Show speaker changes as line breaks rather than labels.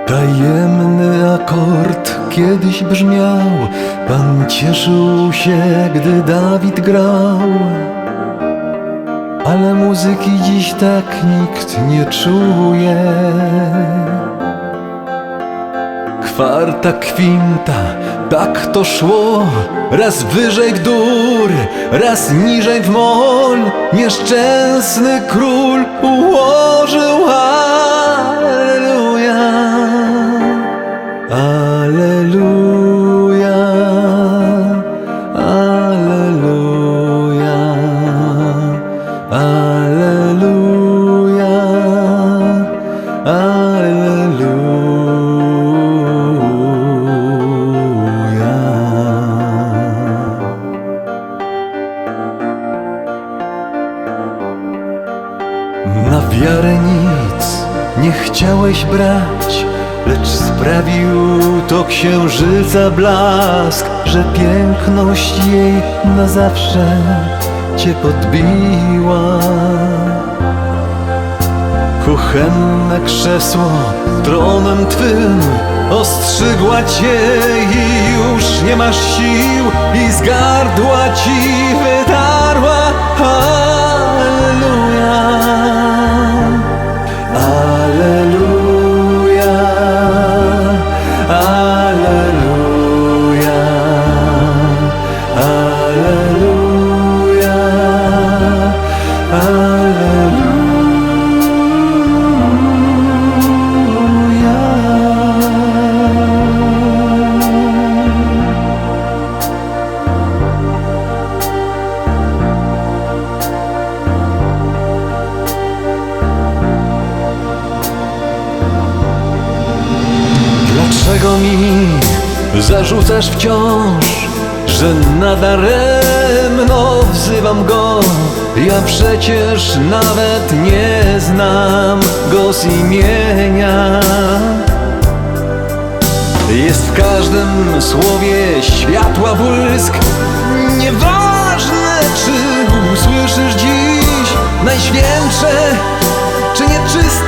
Tajemny akord kiedyś brzmiał, Pan cieszył się, gdy Dawid grał. Ale muzyki dziś tak nikt nie czuje. Kwarta, kwinta, tak to szło, raz wyżej w dur, raz niżej w mol. Nieszczęsny król ułożył alleluja, alleluja, alleluja, alleluja, alleluja. Na wiarę nic nie chciałeś brać, lecz sprawił to księżyca blask, że piękność jej na zawsze cię podbiła. Kuchenne krzesło tronem twym ostrzygła cię i już nie masz sił i z gardła ci wytarła alleluja, alleluja, alleluja, alleluja, alleluja. Dlaczego mi zarzucasz wciąż, że nadaremno wzywam Go? Ja przecież nawet nie znam Go z imienia. Jest w każdym słowie światła błysk. Nieważne, czy usłyszysz dziś najświętsze, czy nieczyste